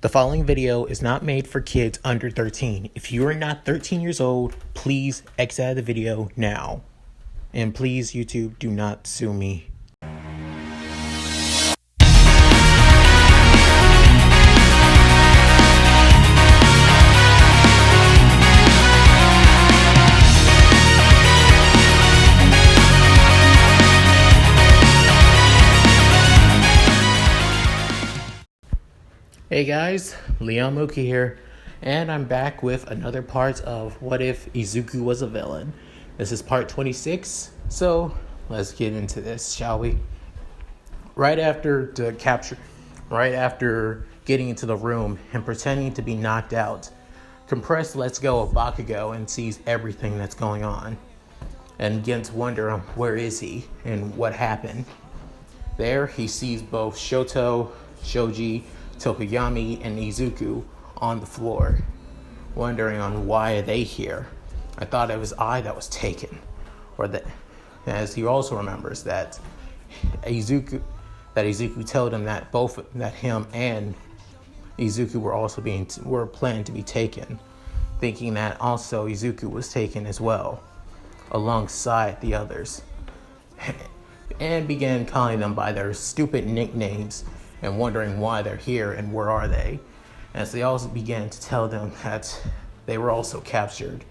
The following video is not made for kids under 13. If you are not 13 years old, please exit out of the video now. And please, YouTube, do not sue me. Hey guys, Leon Mookie here, and I'm back with another part of What If Izuku Was a Villain. This is part 26, so let's get into this, shall we? Right after getting into the room and pretending to be knocked out, Compressed lets go of Bakugo and sees everything that's going on, and begins to wonder where is he and what happened. There, he sees both Shoto, Shoji, Tokoyami, and Izuku on the floor, wondering on why are they here. I thought it was I that was taken, or that, as he also remembers that Izuku told him that him and Izuku were planned to be taken, thinking that also Izuku was taken as well, alongside the others, and began calling them by their stupid nicknames and wondering why they're here and where are they, as they also began to tell them that they were also captured,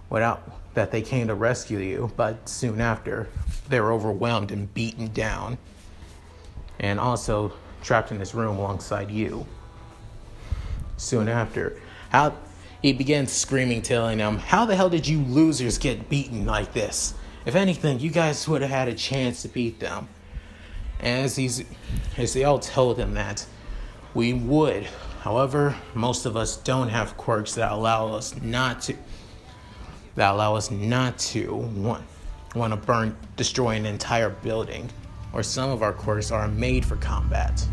that they came to rescue you, but soon after they were overwhelmed and beaten down, and also trapped in this room alongside you. Soon after, he began screaming, telling them, "How the hell did you losers get beaten like this? If anything, you guys would have had a chance to beat them." As they all told him that we would. However, most of us don't have quirks that allow us not to want to destroy an entire building, or some of our quirks are made for combat.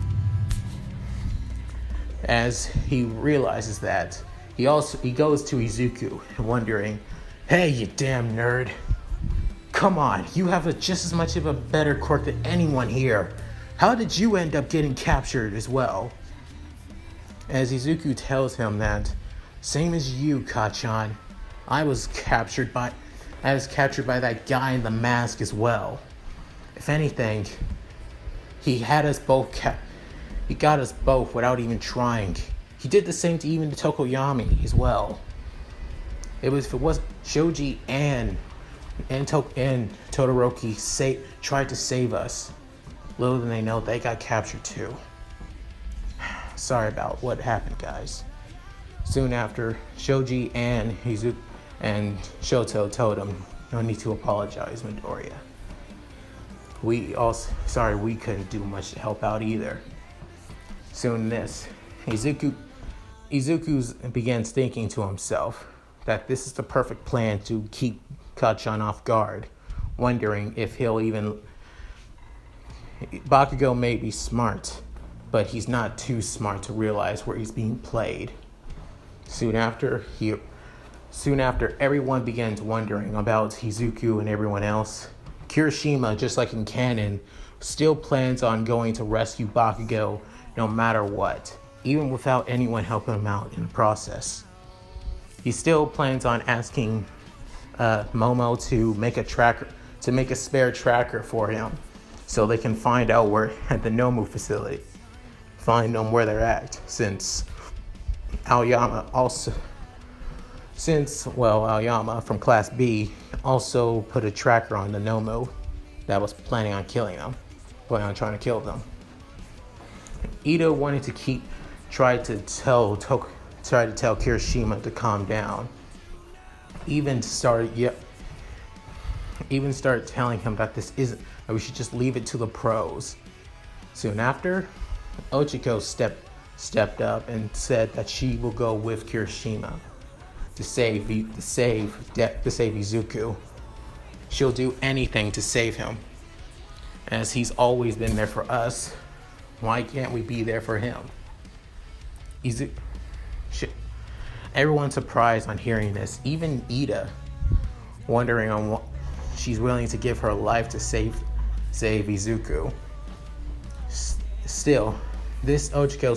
As he realizes that, he goes to Izuku, wondering, "Hey, you damn nerd. Come on, you have just as much of a better quirk than anyone here. How did you end up getting captured as well?" As Izuku tells him that, "Same as you, Kachan. I was captured by that guy in the mask as well. If anything, he got us both without even trying. He did the same to even Tokoyami as well. If it was Shoji and Todoroki tried to save us. Little did they know they got captured too." Sorry about what happened, guys. Soon after, Shoji and Izuku and Shoto told him, "No need to apologize, Midoriya. We couldn't do much to help out either." Soon Izuku begins thinking to himself that this is the perfect plan to keep Kachan off guard, wondering if Bakugo may be smart, but he's not too smart to realize where he's being played. Soon after, everyone begins wondering about Izuku and everyone else. Kirishima, just like in canon, still plans on going to rescue Bakugo no matter what, even without anyone helping him out in the process. He still plans on asking Momo to make a spare tracker for him, so they can find out where at the Nomu facility, find them where they're at. Since Aoyama from Class B also put a tracker on the Nomu that was planning on trying to kill them. Ito wanted to tried to tell Kirishima to calm down. Even started telling him that that we should just leave it to the pros. Soon after, Ochiko stepped up and said that she will go with Kirishima to save Izuku. She'll do anything to save him, as he's always been there for us. Why can't we be there for him? Everyone's surprised on hearing this, even Ida, wondering on what she's willing to give her life to save Izuku. Still, this Ochiko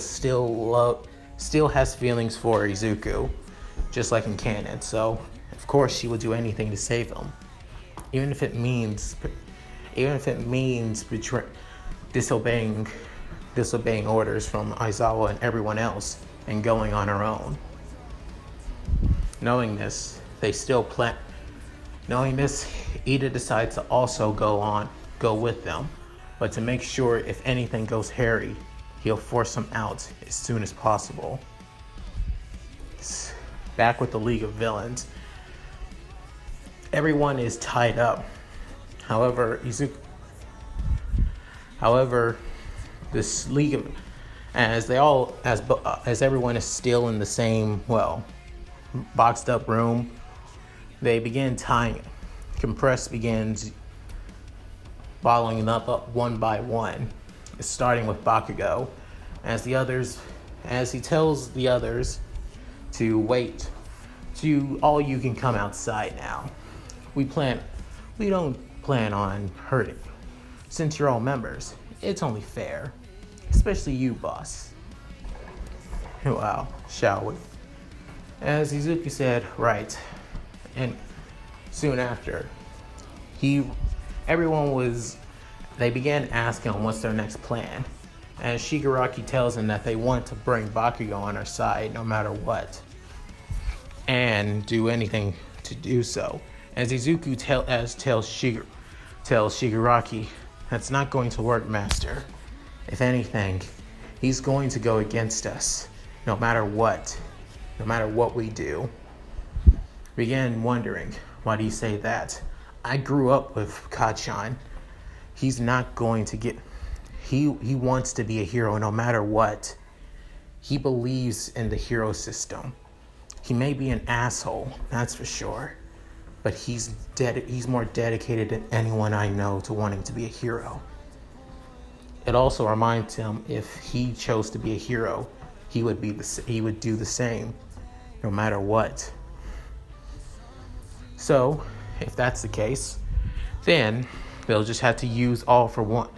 still has feelings for Izuku, just like in canon. So, of course, she will do anything to save him, even if it means disobeying orders from Aizawa and everyone else and going on her own. Knowing this, Ida decides to also go with them, but to make sure if anything goes hairy, he'll force them out as soon as possible. Back with the League of Villains, everyone is tied up. However, this League of, as everyone is still in the same, boxed up room, they begin tying. Compress begins bottling them up one by one, starting with Bakugo, as he tells the others to wait. All you can come outside now. We don't plan on hurting. Since you're all members, it's only fair. Especially you, boss. Wow, shall we? As Izuku said, right. And soon after, they began asking him what's their next plan. And Shigaraki tells him that they want to bring Bakugo on our side no matter what. And do anything to do so. As Izuku tells Shigaraki, that's not going to work, Master. If anything, he's going to go against us, no matter what we do. Began wondering, why do you say that? I grew up with Kachan. He's not going to get... He wants to be a hero no matter what. He believes in the hero system. He may be an asshole, that's for sure. But he's more dedicated than anyone I know to wanting to be a hero. It also reminds him if he chose to be a hero, he would do the same, no matter what. So, if that's the case, then they'll just have to use all for one.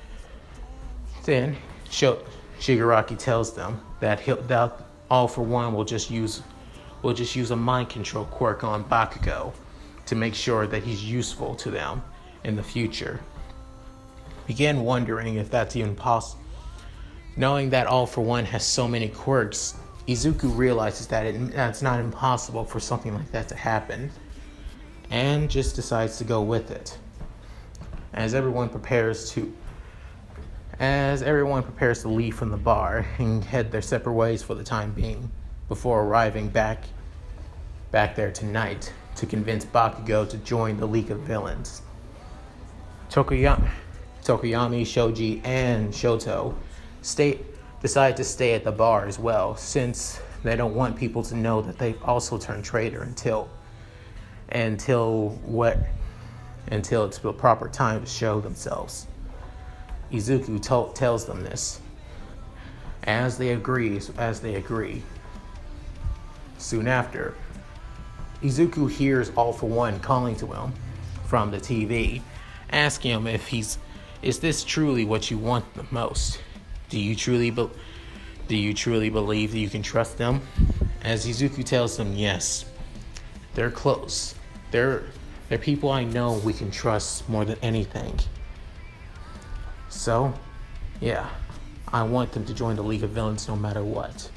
Then Shigaraki tells them that all for one will just use a mind control quirk on Bakugo to make sure that he's useful to them in the future. Begin wondering if that's even possible. Knowing that All for One has so many quirks, Izuku realizes that that's not impossible for something like that to happen, and just decides to go with it. As everyone prepares to leave from the bar and head their separate ways for the time being, before arriving back there tonight to convince Bakugo to join the League of Villains. Tokoyami, Shoji, and Shoto decide to stay at the bar as well, since they don't want people to know that they've also turned traitor until it's the proper time to show themselves. Izuku tells them this. As they agree. Soon after, Izuku hears All for One calling to him from the TV, asking him is this truly what you want the most? Do you truly believe that you can trust them? As Izuku tells them, yes, they're close. They're people I know we can trust more than anything. So, yeah, I want them to join the League of Villains no matter what.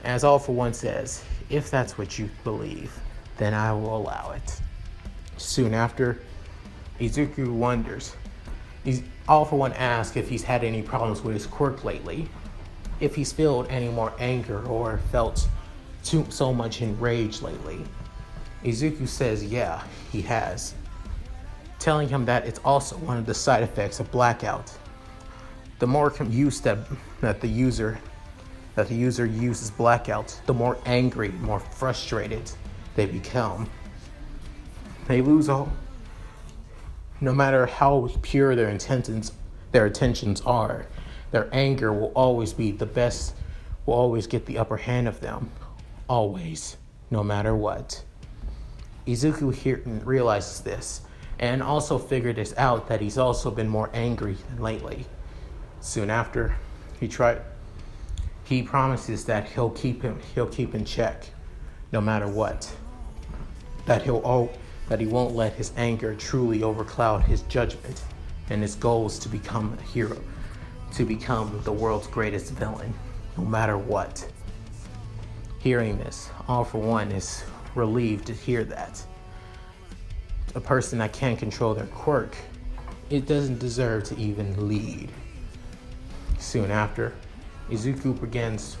As All for One says, if that's what you believe, then I will allow it. Soon after, Izuku wonders. All for One asks if he's had any problems with his quirk lately, if he's felt any more anger or felt so much enraged lately. Izuku says yeah, he has, telling him that it's also one of the side effects of blackout. The more use that the user uses blackout, the more angry, more frustrated they become. They lose all. No matter how pure their intentions are, their anger will always be the best, will always get the upper hand of them. Always, no matter what. Izuku here realizes this, and also figured this out that he's also been more angry than lately. Soon after, he he promises that he'll keep in check no matter what. That he won't let his anger truly overcloud his judgment and his goals to become a hero, to become the world's greatest villain, no matter what. Hearing this, All For One is relieved to hear that. A person that can't control their quirk, it doesn't deserve to even lead. Soon after, Izuku begins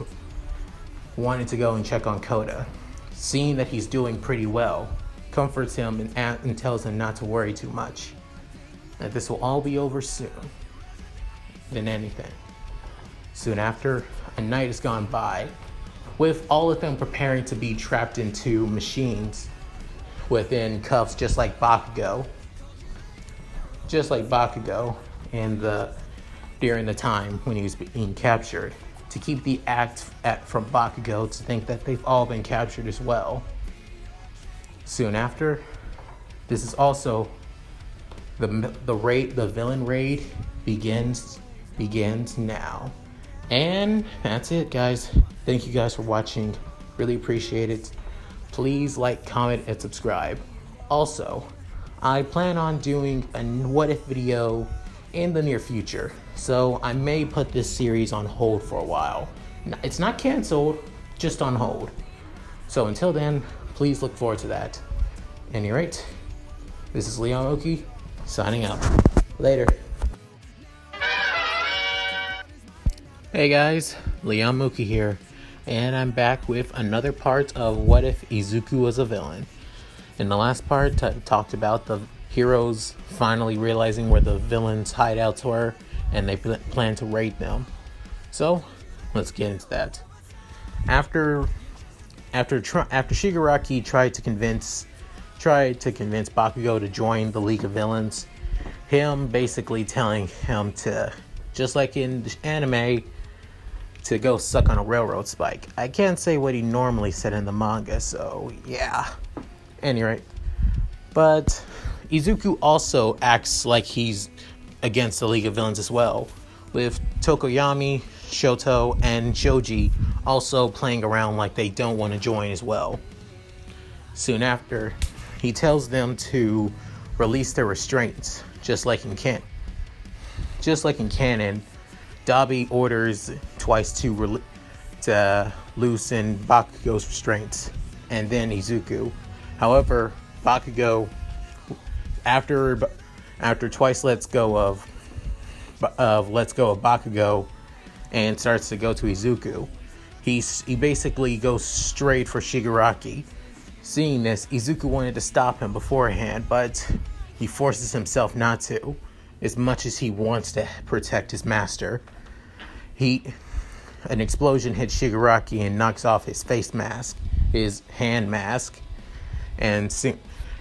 wanting to go and check on Koda. Seeing that he's doing pretty well, comforts him and tells him not to worry too much. That this will all be over soon than anything. Soon after, a night has gone by, with all of them preparing to be trapped into machines within cuffs, just like Bakugo. During the time when he was being captured, to keep the act from Bakugo to think that they've all been captured as well. Soon after, this is also the villain raid begins now. And that's it, guys. Thank you guys for watching. Really appreciate it. Please like, comment, and subscribe. Also, I plan on doing a what if video in the near future, so I may put this series on hold for a while. It's not canceled, just on hold. So until then, please look forward to that. At any rate, this is Leon Oki signing out. Later. Hey guys, Leon Mookie here, and I'm back with another part of What If Izuku Was a Villain. In the last part, I talked about the heroes finally realizing where the villains' hideouts were, and they plan to raid them. So, let's get into that. After Shigaraki tried to convince Bakugo to join the League of Villains, him basically telling him to, just like in the anime, to go suck on a railroad spike. I can't say what he normally said in the manga, so yeah. Anyway, but Izuku also acts like he's against the League of Villains as well, with Tokoyami, Shoto, and Shoji also playing around like they don't want to join as well. Soon after, he tells them to release their restraints, just like in canon. Dabi orders Twice to loosen Bakugo's restraints, and then Izuku. However, Bakugo, after Twice lets go of Bakugo and starts to go to Izuku, he basically goes straight for Shigaraki. Seeing this, Izuku wanted to stop him beforehand, but he forces himself not to, as much as he wants to protect his master. An explosion hits Shigaraki and knocks off his face mask, his hand mask, and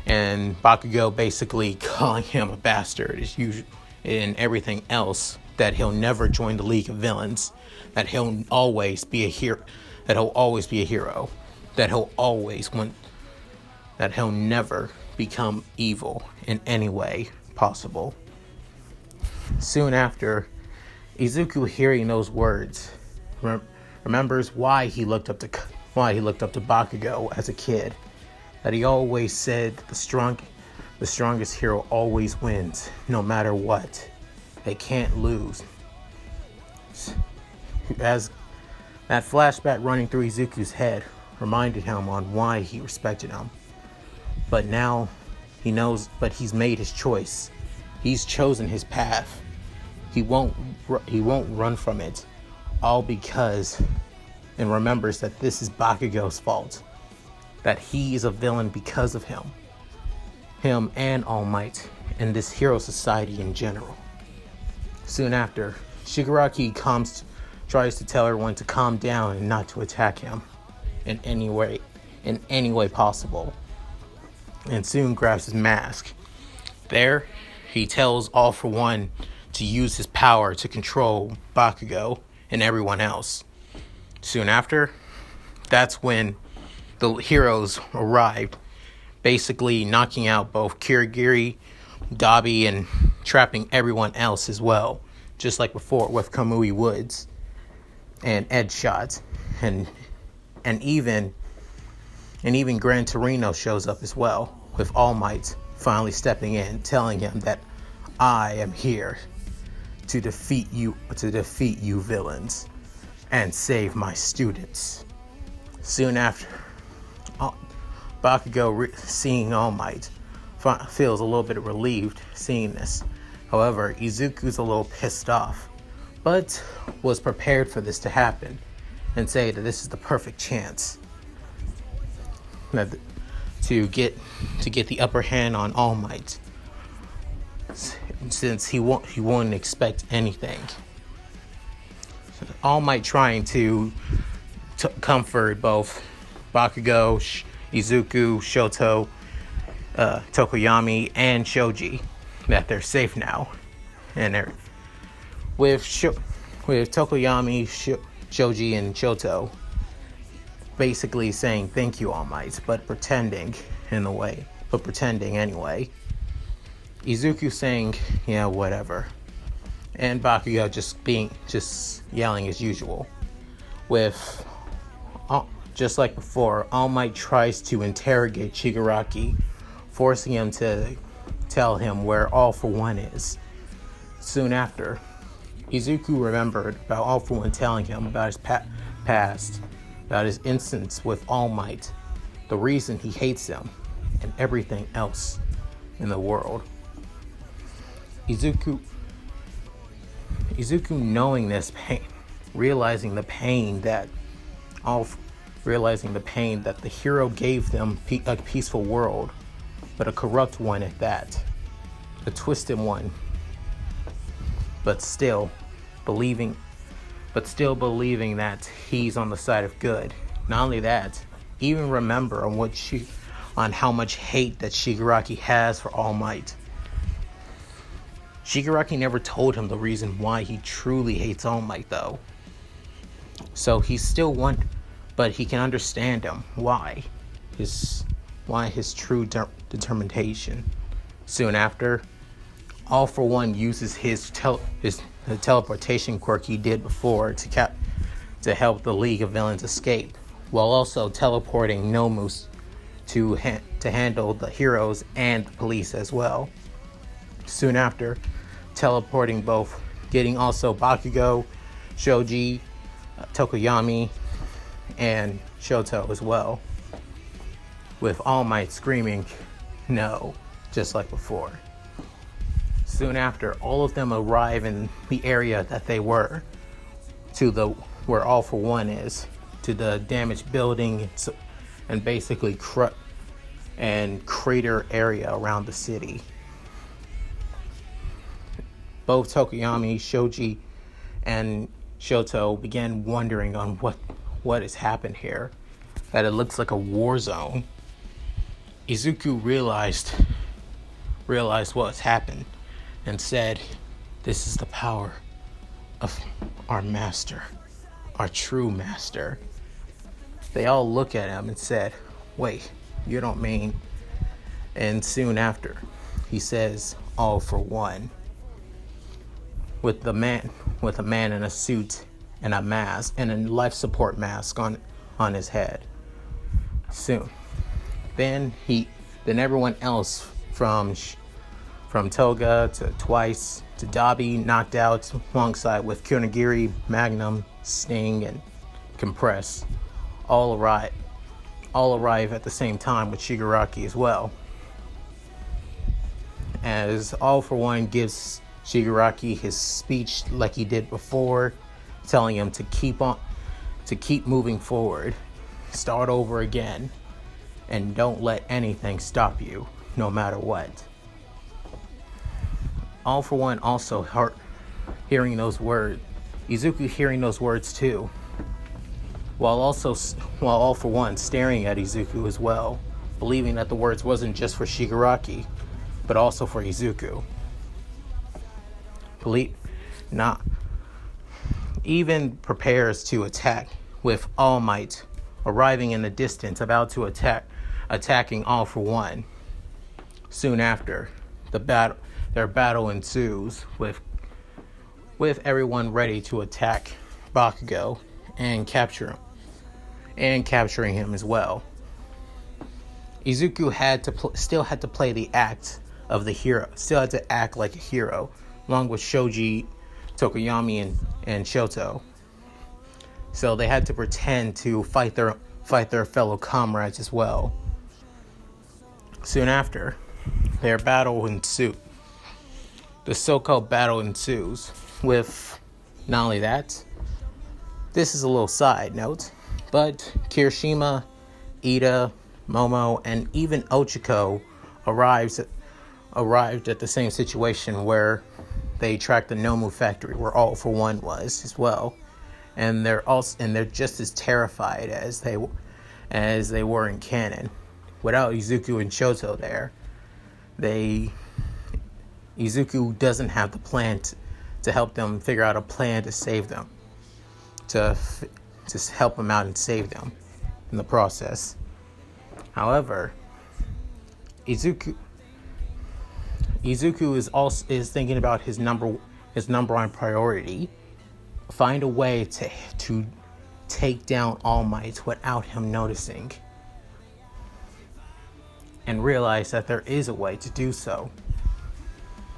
Bakugo basically calling him a bastard as usual, and everything else, that he'll never join the League of Villains, that he'll always be a hero, that he'll never become evil in any way possible. Soon after, Izuku, hearing those words, remembers why he looked up to Bakugo as a kid. That he always said the strongest hero always wins, no matter what. They can't lose. As that flashback running through Izuku's head reminded him on why he respected him. But now he knows, but he's made his choice. He's chosen his path. He won't run from it, all because, and remembers that this is Bakugo's fault, that he is a villain because of him and All Might, and this hero society in general. Soon after, Shigaraki tries to tell everyone to calm down and not to attack him in any way possible, and soon grabs his mask. There, he tells All For One to use his power to control Bakugo and everyone else. Soon after, that's when the heroes arrived, basically knocking out both Kirigiri, Dabi, and trapping everyone else as well, just like before with Kamui Woods. and edge shots, and even Gran Torino shows up as well, with All Might finally stepping in, telling him that I am here to defeat you villains and save my students. Soon after, Bakugo, seeing All Might, feels a little bit relieved seeing this. However, Izuku's a little pissed off, but was prepared for this to happen and say that this is the perfect chance to get the upper hand on All Might, since he won't expect anything. All Might trying to comfort both Bakugo, Izuku, Shoto, Tokoyami, and Shoji that they're safe now, and with Tokoyami, Shoji, and Shoto basically saying thank you, All Might, but pretending anyway. Izuku saying, yeah, whatever, and Bakugo just yelling as usual. With just like before, All Might tries to interrogate Shigaraki, forcing him to tell him where All For One is. Soon after, Izuku remembered about All For One telling him about his past, about his instance with All Might, the reason he hates him, and everything else in the world. Izuku knowing this pain, realizing the pain that the hero gave them a peaceful world, but a corrupt one at that, a twisted one, but still believing that he's on the side of good. Not only that, even remember on how much hate that Shigaraki has for All Might. Shigaraki never told him the reason why he truly hates All Might, though. So he's still but he can understand him. Why his true determination. Soon after, All For One uses his teleportation quirk he did before to help the League of Villains escape, while also teleporting Nomus to handle the heroes and the police as well. Soon after, teleporting getting also Bakugo, Shoji, Tokoyami, and Shoto as well, with All Might screaming no, just like before. Soon after, all of them arrive in the area that they were, where All For One is, to the damaged building and basically crater area around the city. Both Tokoyami, Shoji, and Shoto began wondering on what has happened here, that it looks like a war zone. Izuku realized what's happened and said, "This is the power of our master, our true master." They all look at him and said, "Wait, you don't mean?" And soon after, he says, "All For One." With a man in a suit and a mask and a life support mask on his head. Soon, then everyone else from Toga to Twice to Dabi knocked out alongside with Kunigiri, Magnum, Sting, and Compress all arrive at the same time with Shigaraki as well. As All For One gives Shigaraki his speech like he did before, telling him to keep moving forward, start over again, and don't let anything stop you, no matter what. All For One also hearing those words, Izuku hearing those words too, while All For One staring at Izuku as well, believing that the words wasn't just for Shigaraki, but also for Izuku. Even prepares to attack, with All Might arriving in the distance, about to attacking All For One. Soon after, their battle ensues with everyone ready to attack Bakugo and capturing him as well. Izuku still had to play the act of the hero, still had to act like a hero, along with Shoji, Tokoyami, and Shoto. So they had to pretend to fight their fellow comrades as well. Soon after, their battle ensued. The so-called battle ensues with, not only that, this is a little side note, but Kirishima, Ida, Momo, and even Ochiko arrived at the same situation where they tracked the Nomu factory where All For One was as well, and they're just as terrified as they were in canon. Without Izuku and Shoto there, Izuku doesn't have the plan to help them figure out a plan to save them, to help them out and save them in the process. However, Izuku is thinking about his number one priority: find a way to take down All Might without him noticing, and realize that there is a way to do so.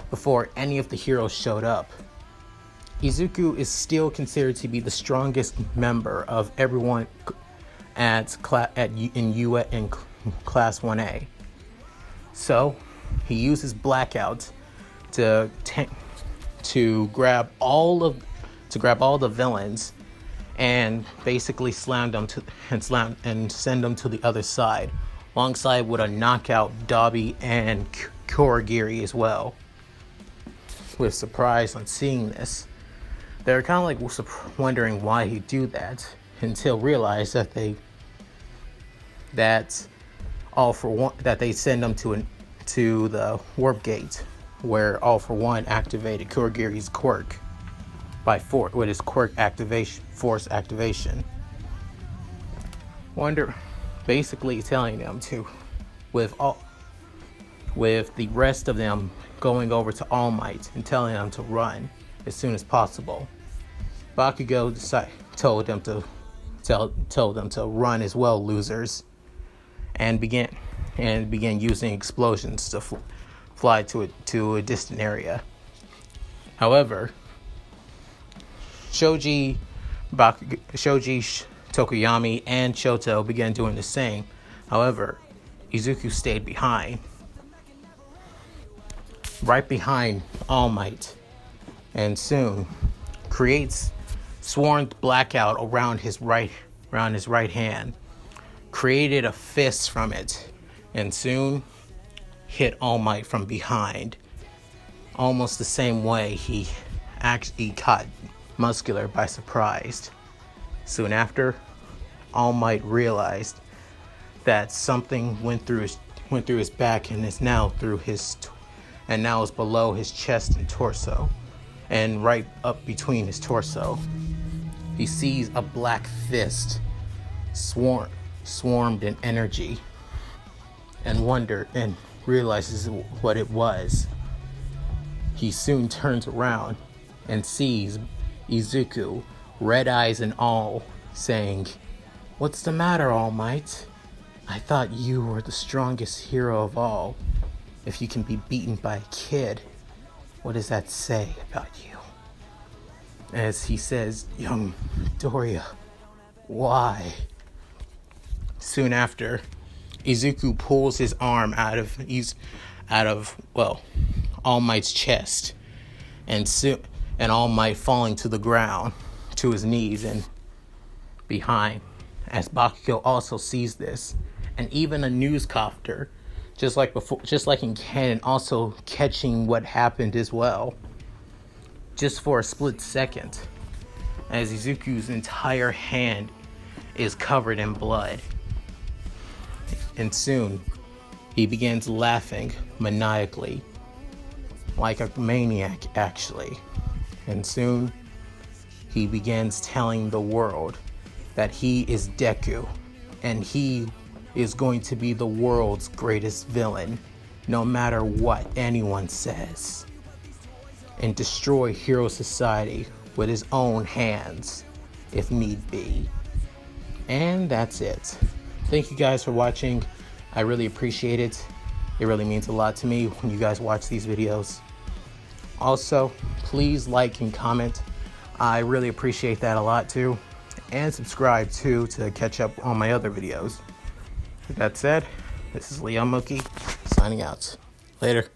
Before any of the heroes showed up, Izuku is still considered to be the strongest member of everyone in Class 1A. So he uses Blackout to grab all the villains and basically send them to the other side, alongside with a knockout Dabi and Kurogiri as well. With surprise on seeing this, they're kind of like wondering why he'd do that, until realize that they send them to the warp gate, where All For One activated Kurogiri's quirk with his quirk force activation. Basically telling them to, with the rest of them going over to All Might and telling them to run as soon as possible. Bakugo told them to run as well, losers, and began using explosions to fly to a distant area. However, Shoji, Tokoyami, and Shoto began doing the same. However, Izuku stayed behind, right behind All Might, and soon creates sworn blackout around his right hand, created a fist from it, and soon hit All Might from behind, almost the same way he actually caught Muscular by surprise. Soon after, All Might realized that something went through his back and is now is below his chest and torso, and right up between his torso. He sees a black fist swarmed in energy, and realizes what it was. He soon turns around and sees Izuku, red eyes and all, saying, "What's the matter, All Might? I thought you were the strongest hero of all. If you can be beaten by a kid, what does that say about you?" As he says, "Young Doria, why?" Soon after, Izuku pulls his arm out of All Might's chest, and All Might falling to the ground, to his knees and behind. As Bakugo also sees this, and even a newscopter, just like in canon, also catching what happened as well, just for a split second, as Izuku's entire hand is covered in blood. And soon, he begins laughing maniacally, like a maniac actually. And soon, he begins telling the world that he is Deku, and he is going to be the world's greatest villain, no matter what anyone says, and destroy Hero Society with his own hands. if need be. And that's it. Thank you guys for watching. I really appreciate it. It really means a lot to me when you guys watch these videos. Also, please like and comment. I really appreciate that a lot too. And subscribe too to catch up on my other videos. With that said, this is Leon Moki signing out. Later.